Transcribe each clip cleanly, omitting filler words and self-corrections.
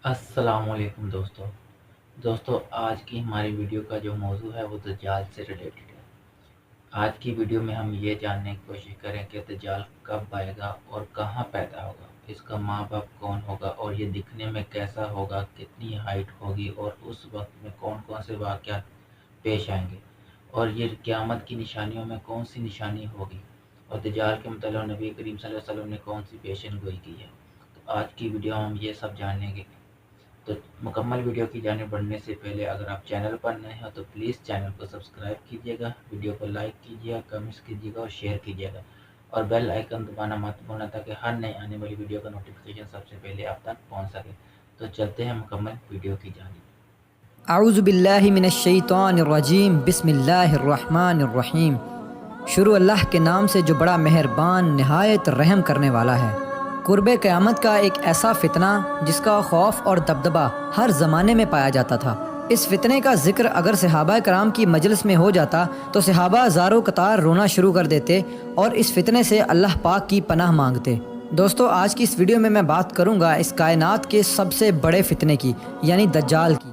السلام علیکم دوستو آج کی ہماری ویڈیو کا جو موضوع ہے وہ دجال سے ریلیٹڈ ہے۔ آج کی ویڈیو میں ہم یہ جاننے کی کوشش کریں کہ دجال کب آئے گا اور کہاں پیدا ہوگا، اس کا ماں باپ کون ہوگا اور یہ دکھنے میں کیسا ہوگا، کتنی ہائٹ ہوگی اور اس وقت میں کون کون سے واقعات پیش آئیں گے اور یہ قیامت کی نشانیوں میں کون سی نشانی ہوگی اور دجال کے متعلق نبی کریم صلی اللہ علیہ وسلم نے کون سی پیشن گوئی کی ہے۔ تو آج کی ویڈیو میں ہم یہ سب جانیں گے۔ تو مکمل ویڈیو کی جانب بڑھنے سے پہلے اگر آپ چینل پر نئے ہیں تو پلیز چینل کو سبسکرائب کیجیے گا، ویڈیو کو لائک کیجیے گا، کمنٹس کیجیے گا اور شیئر کیجیے گا اور بیل آئیکن دبانا مت بھولنا تاکہ ہر نئے آنے والی ویڈیو کا نوٹیفیکیشن سب سے پہلے آپ تک پہنچ سکے۔ تو چلتے ہیں مکمل ویڈیو کی جانب۔ اعوذ باللہ من الشیطان الرجیم، بسم اللہ الرحمن الرحیم۔ شروع اللہ کے نام سے جو بڑا مہربان نہایت رحم کرنے والا ہے۔ قرب قیامت کا ایک ایسا فتنہ جس کا خوف اور دبدبہ ہر زمانے میں پایا جاتا تھا۔ اس فتنے کا ذکر اگر صحابہ کرام کی مجلس میں ہو جاتا تو صحابہ زارو قطار رونا شروع کر دیتے اور اس فتنے سے اللہ پاک کی پناہ مانگتے۔ دوستو آج کی اس ویڈیو میں بات کروں گا اس کائنات کے سب سے بڑے فتنے کی، یعنی دجال کی۔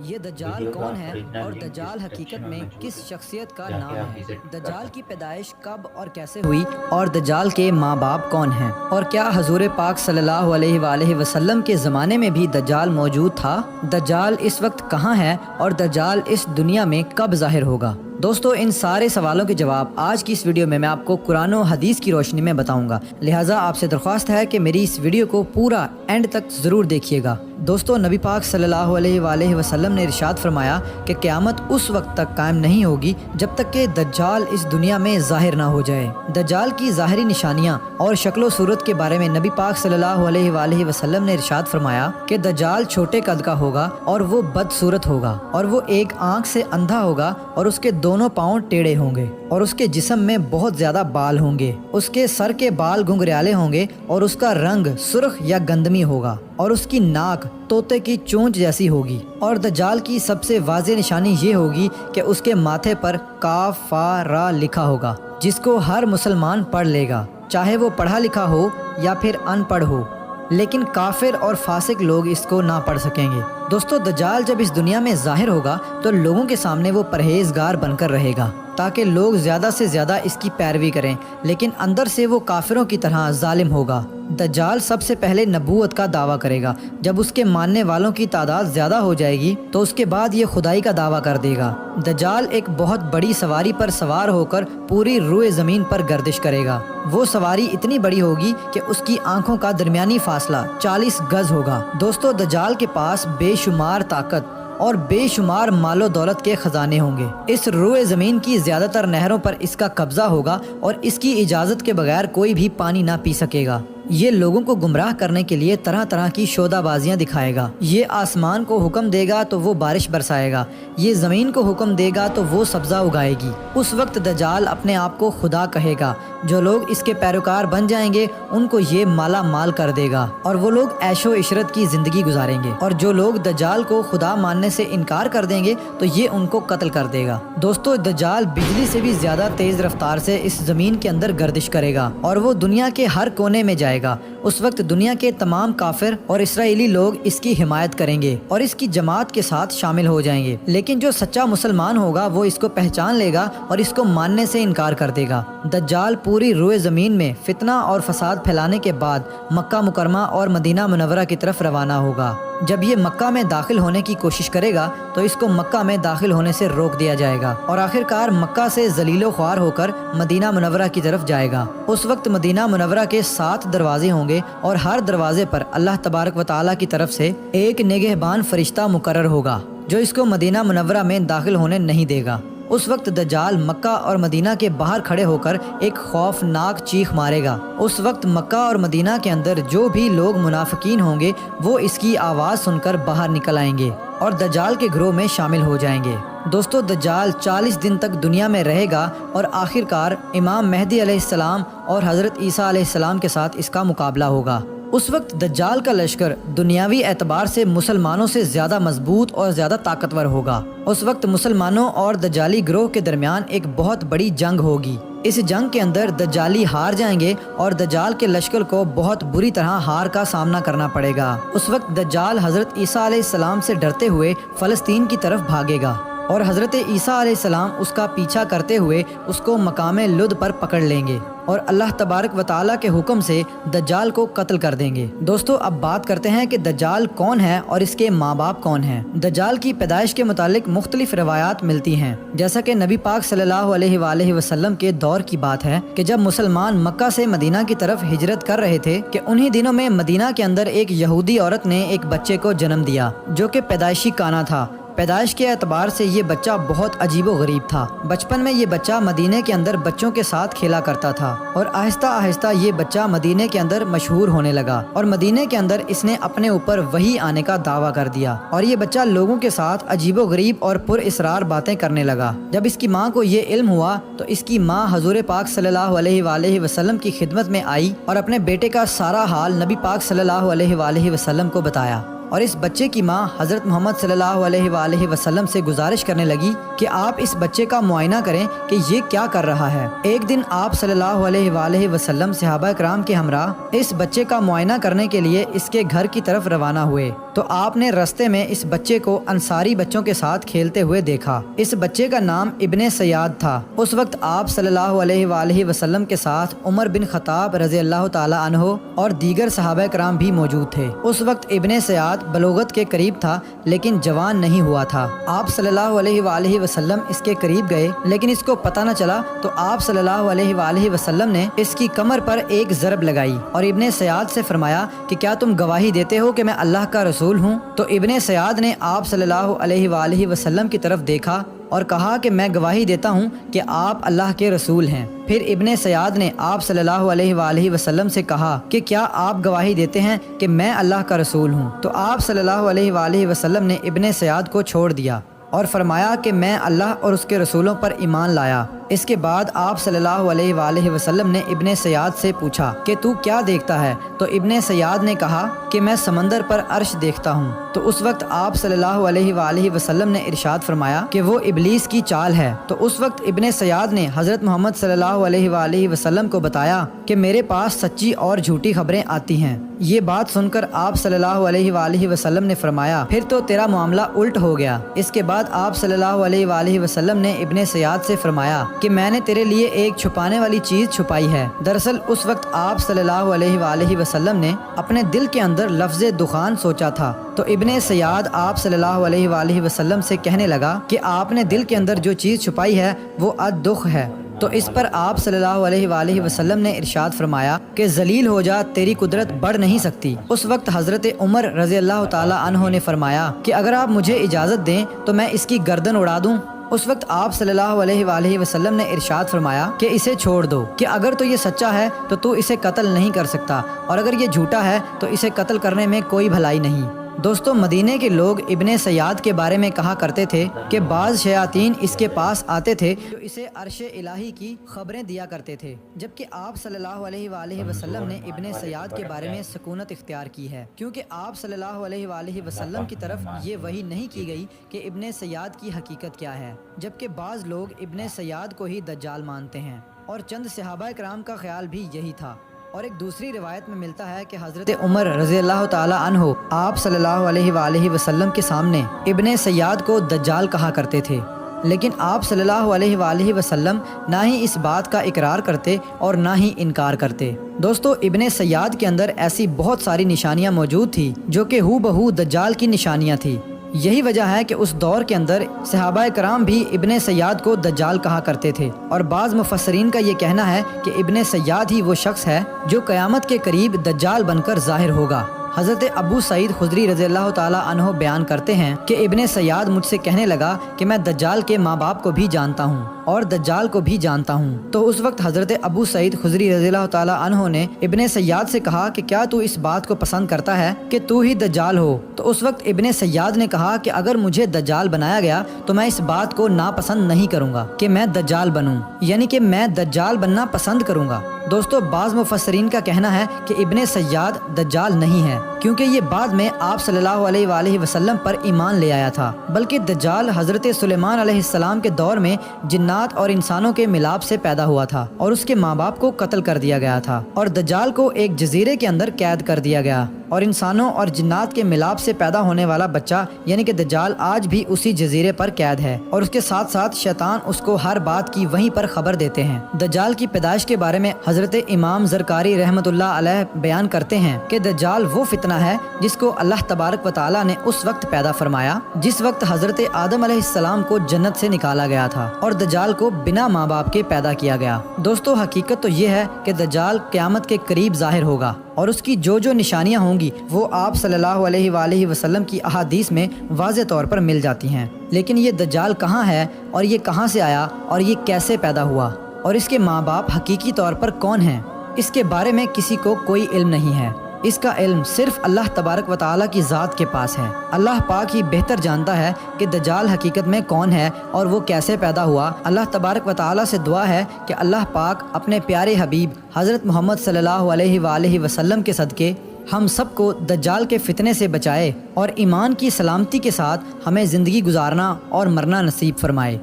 یہ دجال کون ہے اور دجال حقیقت میں کس شخصیت کا نام ہے؟ دجال کی پیدائش کب اور کیسے ہوئی اور دجال کے ماں باپ کون ہیں؟ اور کیا حضور پاک صلی اللہ علیہ وآلہ وسلم کے زمانے میں بھی دجال موجود تھا؟ دجال اس وقت کہاں ہے اور دجال اس دنیا میں کب ظاہر ہوگا؟ دوستو ان سارے سوالوں کے جواب آج کی اس ویڈیو میں آپ کو قرآن و حدیث کی روشنی میں بتاؤں گا، لہٰذا آپ سے درخواست ہے کہ میری اس ویڈیو کو پورا اینڈ تک ضرور دیکھیے گا۔ دوستو نبی پاک صلی اللہ علیہ وآلہ وسلم نے ارشاد فرمایا کہ قیامت اس وقت تک قائم نہیں ہوگی جب تک کہ دجال اس دنیا میں ظاہر نہ ہو جائے۔ دجال کی ظاہری نشانیاں اور شکل و صورت کے بارے میں نبی پاک صلی اللہ علیہ وآلہ وسلم نے ارشاد فرمایا کہ دجال چھوٹے قد کا ہوگا اور وہ بدصورت ہوگا اور وہ ایک آنکھ سے اندھا ہوگا اور اس کے دونوں پاؤں ٹیڑھے ہوں گے اور اس کے جسم میں بہت زیادہ بال ہوں گے، اس کے سر کے بال گھنگریالے ہوں گے اور اس کا رنگ سرخ یا گندمی ہوگا اور اس کی ناک طوطے کی چونچ جیسی ہوگی۔ اور دجال کی سب سے واضح نشانی یہ ہوگی کہ اس کے ماتھے پر کاف فا را لکھا ہوگا جس کو ہر مسلمان پڑھ لے گا، چاہے وہ پڑھا لکھا ہو یا پھر ان پڑھ ہو، لیکن کافر اور فاسق لوگ اس کو نہ پڑھ سکیں گے۔ دوستو دجال جب اس دنیا میں ظاہر ہوگا تو لوگوں کے سامنے وہ پرہیزگار بن کر رہے گا تاکہ لوگ زیادہ سے زیادہ اس کی پیروی کریں، لیکن اندر سے وہ کافروں کی طرح ظالم ہوگا۔ دجال سب سے پہلے نبوت کا دعویٰ کرے گا، جب اس کے ماننے والوں کی تعداد زیادہ ہو جائے گی تو اس کے بعد یہ خدائی کا دعویٰ کر دے گا۔ دجال ایک بہت بڑی سواری پر سوار ہو کر پوری روئے زمین پر گردش کرے گا۔ وہ سواری اتنی بڑی ہوگی کہ اس کی آنکھوں کا درمیانی فاصلہ 40 گز ہوگا۔ دوستو دجال کے پاس بے شمار طاقت اور بے شمار مال و دولت کے خزانے ہوں گے۔ اس روئے زمین کی زیادہ تر نہروں پر اس کا قبضہ ہوگا اور اس کی اجازت کے بغیر کوئی بھی پانی نہ پی سکے گا۔ یہ لوگوں کو گمراہ کرنے کے لیے طرح طرح کی شودہ بازیاں دکھائے گا۔ یہ آسمان کو حکم دے گا تو وہ بارش برسائے گا، یہ زمین کو حکم دے گا تو وہ سبزہ اگائے گی۔ اس وقت دجال اپنے آپ کو خدا کہے گا، جو لوگ اس کے پیروکار بن جائیں گے ان کو یہ مالا مال کر دے گا اور وہ لوگ عیش و عشرت کی زندگی گزاریں گے، اور جو لوگ دجال کو خدا ماننے سے انکار کر دیں گے تو یہ ان کو قتل کر دے گا۔ دوستو دجال بجلی سے بھی زیادہ تیز رفتار سے اس زمین کے اندر گردش کرے گا اور وہ دنیا کے ہر کونے میں جائے گا۔ اس وقت دنیا کے تمام کافر اور اسرائیلی لوگ اس کی حمایت کریں گے اور اس کی جماعت کے ساتھ شامل ہو جائیں گے، لیکن جو سچا مسلمان ہوگا وہ اس کو پہچان لے گا اور اس کو ماننے سے انکار کر دے گا۔ دجال پوری روئے زمین میں فتنہ اور فساد پھیلانے کے بعد مکہ مکرمہ اور مدینہ منورہ کی طرف روانہ ہوگا۔ جب یہ مکہ میں داخل ہونے کی کوشش کرے گا تو اس کو مکہ میں داخل ہونے سے روک دیا جائے گا اور آخرکار مکہ سے ذلیل و خوار ہو کر مدینہ منورہ کی طرف جائے گا۔ اس وقت مدینہ منورہ کے 7 دروازے ہوں گے اور ہر دروازے پر اللہ تبارک و تعالیٰ کی طرف سے ایک نگہبان فرشتہ مقرر ہوگا جو اس کو مدینہ منورہ میں داخل ہونے نہیں دے گا۔ اس وقت دجال مکہ اور مدینہ کے باہر کھڑے ہو کر ایک خوفناک چیخ مارے گا۔ اس وقت مکہ اور مدینہ کے اندر جو بھی لوگ منافقین ہوں گے وہ اس کی آواز سن کر باہر نکل آئیں گے اور دجال کے گروہ میں شامل ہو جائیں گے۔ دوستو دجال 40 دن تک دنیا میں رہے گا اور آخرکار امام مہدی علیہ السلام اور حضرت عیسیٰ علیہ السلام کے ساتھ اس کا مقابلہ ہوگا۔ اس وقت دجال کا لشکر دنیاوی اعتبار سے مسلمانوں سے زیادہ مضبوط اور زیادہ طاقتور ہوگا۔ اس وقت مسلمانوں اور دجالی گروہ کے درمیان ایک بہت بڑی جنگ ہوگی۔ اس جنگ کے اندر دجالی ہار جائیں گے اور دجال کے لشکر کو بہت بری طرح ہار کا سامنا کرنا پڑے گا۔ اس وقت دجال حضرت عیسیٰ علیہ السلام سے ڈرتے ہوئے فلسطین کی طرف بھاگے گا اور حضرت عیسیٰ علیہ السلام اس کا پیچھا کرتے ہوئے اس کو مقام لد پر پکڑ لیں گے اور اللہ تبارک و تعالیٰ کے حکم سے دجال کو قتل کر دیں گے۔ دوستو اب بات کرتے ہیں کہ دجال کون ہے اور اس کے ماں باپ کون ہیں۔ دجال کی پیدائش کے متعلق مختلف روایات ملتی ہیں، جیسا کہ نبی پاک صلی اللہ علیہ وآلہ وسلم کے دور کی بات ہے کہ جب مسلمان مکہ سے مدینہ کی طرف ہجرت کر رہے تھے کہ انہی دنوں میں مدینہ کے اندر ایک یہودی عورت نے ایک بچے کو جنم دیا جو کہ پیدائشی کانا تھا۔ پیدائش کے اعتبار سے یہ بچہ بہت عجیب و غریب تھا۔ بچپن میں یہ بچہ مدینے کے اندر بچوں کے ساتھ کھیلا کرتا تھا اور آہستہ آہستہ یہ بچہ مدینے کے اندر مشہور ہونے لگا اور مدینے کے اندر اس نے اپنے اوپر وحی آنے کا دعویٰ کر دیا اور یہ بچہ لوگوں کے ساتھ عجیب و غریب اور پر اسرار باتیں کرنے لگا۔ جب اس کی ماں کو یہ علم ہوا تو اس کی ماں حضور پاک صلی اللہ علیہ وآلہ وسلم کی خدمت میں آئی اور اپنے بیٹے کا سارا حال نبی پاک صلی اللہ علیہ وآلہ وسلم کو بتایا اور اس بچے کی ماں حضرت محمد صلی اللہ علیہ وآلہ وسلم سے گزارش کرنے لگی کہ آپ اس بچے کا معائنہ کریں کہ یہ کیا کر رہا ہے۔ ایک دن آپ صلی اللہ علیہ وآلہ وسلم صحابہ کرام کے ہمراہ اس بچے کا معائنہ کرنے کے لیے اس کے گھر کی طرف روانہ ہوئے تو آپ نے رستے میں اس بچے کو انصاری بچوں کے ساتھ کھیلتے ہوئے دیکھا۔ اس بچے کا نام ابن سیاد تھا۔ اس وقت آپ صلی اللہ علیہ وآلہ وسلم کے ساتھ عمر بن خطاب رضی اللہ تعالی عنہ اور دیگر صحابہ کرام بھی موجود تھے۔ اس وقت ابن سیاد بلوغت کے قریب تھا لیکن جوان نہیں ہوا تھا۔ آپ صلی اللہ علیہ وآلہ وسلم اس کے قریب گئے لیکن اس کو پتہ نہ چلا تو آپ صلی اللہ علیہ وآلہ وسلم نے اس کی کمر پر ایک ضرب لگائی اور ابن سیاد سے فرمایا کہ کیا تم گواہی دیتے ہو کہ میں اللہ کا رسول ہوں؟ تو ابن سیاد نے آپ صلی اللہ علیہ وآلہ وسلم کی طرف دیکھا اور کہا کہ میں گواہی دیتا ہوں کہ آپ اللہ کے رسول ہیں۔ پھر ابن سیاد نے آپ صلی اللہ علیہ وآلہ وسلم سے کہا کہ کیا آپ گواہی دیتے ہیں کہ میں اللہ کا رسول ہوں؟ تو آپ صلی اللہ علیہ وآلہ وسلم نے ابن سیاد کو چھوڑ دیا اور فرمایا کہ میں اللہ اور اس کے رسولوں پر ایمان لایا۔ اس کے بعد آپ صلی اللہ علیہ وآلہ وسلم نے ابن سیاد سے پوچھا کہ تو کیا دیکھتا ہے؟ تو ابن سیاد نے کہا کہ میں سمندر پر عرش دیکھتا ہوں۔ تو اس وقت آپ صلی اللہ علیہ وآلہ وسلم نے ارشاد فرمایا کہ وہ ابلیس کی چال ہے۔ تو اس وقت ابن سیاد نے حضرت محمد صلی اللہ علیہ وآلہ وسلم کو بتایا کہ میرے پاس سچی اور جھوٹی خبریں آتی ہیں۔ یہ بات سن کر آپ صلی اللہ علیہ وآلہ وسلم نے فرمایا پھر تو تیرا معاملہ الٹ ہو گیا۔ اس کے بعد آپ صلی اللہ علیہ وآلہ وسلم نے ابن سیاد سے فرمایا کہ میں نے تیرے لیے ایک چھپانے والی چیز چھپائی ہے۔ دراصل اس وقت آپ صلی اللہ علیہ وآلہ وسلم نے اپنے دل کے اندر لفظ دخان سوچا تھا تو ابن سیاد آپ صلی اللہ علیہ وآلہ وسلم سے کہنے لگا کہ آپ نے دل کے اندر جو چیز چھپائی ہے وہ الدخ ہے۔ تو اس پر آپ صلی اللہ علیہ وآلہ وسلم نے ارشاد فرمایا کہ ذلیل ہو جا، تیری قدرت بڑھ نہیں سکتی۔ اس وقت حضرت عمر رضی اللہ تعالی عنہ نے فرمایا کہ اگر آپ مجھے اجازت دیں تو میں اس کی گردن اڑا دوں۔ اس وقت آپ صلی اللہ علیہ وآلہ وسلم نے ارشاد فرمایا کہ اسے چھوڑ دو، کہ اگر تو یہ سچا ہے تو اسے قتل نہیں کر سکتا اور اگر یہ جھوٹا ہے تو اسے قتل کرنے میں کوئی بھلائی نہیں۔ دوستو مدینے کے لوگ ابن سیاد کے بارے میں کہا کرتے تھے کہ بعض شیاطین اس کے پاس آتے تھے جو اسے عرش الہی کی خبریں دیا کرتے تھے، جبکہ آپ صلی اللہ علیہ وآلہ وسلم نے ابن سیاد کے بارے میں سکونت اختیار کی ہے، کیونکہ آپ صلی اللہ علیہ وآلہ وسلم کی طرف یہ وحی نہیں کی گئی کہ ابن سیاد کی حقیقت کیا ہے، جبکہ بعض لوگ ابن سیاد کو ہی دجال مانتے ہیں اور چند صحابہ کرام کا خیال بھی یہی تھا۔ اور ایک دوسری روایت میں ملتا ہے کہ حضرت عمر رضی اللہ تعالی عنہ آپ صلی اللہ علیہ وآلہ وسلم کے سامنے ابن سیاد کو دجال کہا کرتے تھے، لیکن آپ صلی اللہ علیہ وآلہ وسلم نہ ہی اس بات کا اقرار کرتے اور نہ ہی انکار کرتے۔ دوستو ابن سیاد کے اندر ایسی بہت ساری نشانیاں موجود تھی جو کہ ہو بہو دجال کی نشانیاں تھی۔ یہی وجہ ہے کہ اس دور کے اندر صحابہ کرام بھی ابن سیاد کو دجال کہا کرتے تھے، اور بعض مفسرین کا یہ کہنا ہے کہ ابن سیاد ہی وہ شخص ہے جو قیامت کے قریب دجال بن کر ظاہر ہوگا۔ حضرت ابو سعید خدری رضی اللہ تعالی عنہ بیان کرتے ہیں کہ ابن سیاد مجھ سے کہنے لگا کہ میں دجال کے ماں باپ کو بھی جانتا ہوں اور دجال کو بھی جانتا ہوں۔ تو اس وقت حضرت ابو سعید خدری رضی اللہ تعالی عنہ نے ابن سیاد سے کہا کہ کیا تو اس بات کو پسند کرتا ہے کہ تو ہی دجال ہو؟ تو اس وقت ابن سیاد نے کہا کہ اگر مجھے دجال بنایا گیا تو میں اس بات کو ناپسند نہیں کروں گا کہ میں دجال بنوں، یعنی کہ میں دجال بننا پسند کروں گا۔ دوستو بعض مفسرین کا کہنا ہے کہ ابن سیاد دجال نہیں ہے، کیونکہ یہ بعد میں آپ صلی اللہ علیہ وآلہ وسلم پر ایمان لے آیا تھا، بلکہ دجال حضرت سلیمان علیہ السلام کے دور میں جنات اور انسانوں کے ملاپ سے پیدا ہوا تھا اور اس کے ماں باپ کو قتل کر دیا گیا تھا، اور دجال کو ایک جزیرے کے اندر قید کر دیا گیا، اور انسانوں اور جنات کے ملاپ سے پیدا ہونے والا بچہ یعنی کہ دجال آج بھی اسی جزیرے پر قید ہے، اور اس کے ساتھ ساتھ شیطان اس کو ہر بات کی وہیں پر خبر دیتے ہیں۔ دجال کی پیدائش کے بارے میں حضرت امام زرکاری رحمۃ اللہ علیہ بیان کرتے ہیں کہ دجال وہ فتنہ ہے جس کو اللہ تبارک و تعالیٰ نے اس وقت پیدا فرمایا جس وقت حضرت آدم علیہ السلام کو جنت سے نکالا گیا تھا اور دجال کو بنا ماں باپ کے پیدا کیا گیا۔ دوستو، حقیقت تو یہ ہے کہ دجال قیامت کے قریب ظاہر ہوگا، اور اس کی جو نشانیاں ہوں گی وہ آپ صلی اللہ علیہ وآلہ وسلم کی احادیث میں واضح طور پر مل جاتی ہیں۔ لیکن یہ دجال کہاں ہے، اور یہ کہاں سے آیا، اور یہ کیسے پیدا ہوا، اور اس کے ماں باپ حقیقی طور پر کون ہیں، اس کے بارے میں کسی کو کوئی علم نہیں ہے۔ اس کا علم صرف اللہ تبارک و تعالیٰ کی ذات کے پاس ہے۔ اللہ پاک ہی بہتر جانتا ہے کہ دجال حقیقت میں کون ہے اور وہ کیسے پیدا ہوا۔ اللہ تبارک و تعالیٰ سے دعا ہے کہ اللہ پاک اپنے پیارے حبیب حضرت محمد صلی اللہ علیہ وآلہ وسلم کے صدقے ہم سب کو دجال کے فتنے سے بچائے اور ایمان کی سلامتی کے ساتھ ہمیں زندگی گزارنا اور مرنا نصیب فرمائے۔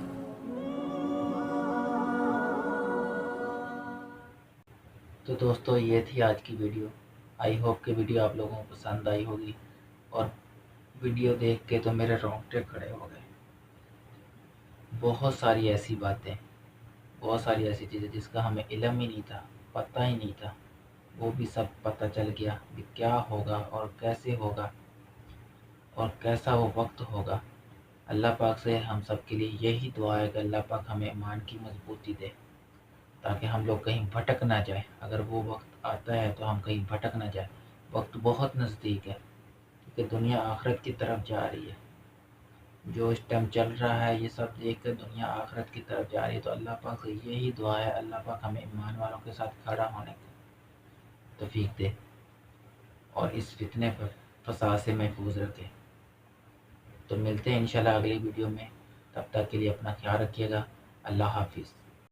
تو دوستو، یہ تھی آج کی ویڈیو۔ آئی ہوپ کہ ویڈیو آپ لوگوں کو پسند آئی ہوگی، اور ویڈیو دیکھ کے تو میرے رونگٹے کھڑے ہو گئے۔ بہت ساری ایسی باتیں، بہت ساری ایسی چیزیں جس کا ہمیں علم ہی نہیں تھا، پتہ ہی نہیں تھا، وہ بھی سب پتہ چل گیا کہ کیا ہوگا اور کیسے ہوگا اور کیسا وہ وقت ہوگا۔ اللہ پاک سے ہم سب کے لیے یہی دعا ہے کہ اللہ پاک ہمیں ایمان کی مضبوطی دے، تاکہ ہم لوگ کہیں بھٹک نہ جائیں۔ اگر وہ وقت آتا ہے تو ہم کہیں بھٹک نہ جائیں۔ وقت بہت نزدیک ہے، کیونکہ دنیا آخرت کی طرف جا رہی ہے۔ جو اس ٹائم چل رہا ہے یہ سب دیکھ کر دنیا آخرت کی طرف جا رہی ہے، تو اللہ پاک سے یہی دعا ہے، اللہ پاک ہمیں ایمان والوں کے ساتھ کھڑا ہونے کی توفیق دے اور اس فتنے پر فساد سے محفوظ رکھے۔ تو ملتے ہیں انشاءاللہ اگلی ویڈیو میں، تب تک کے لیے اپنا خیال رکھیے گا۔ اللہ حافظ۔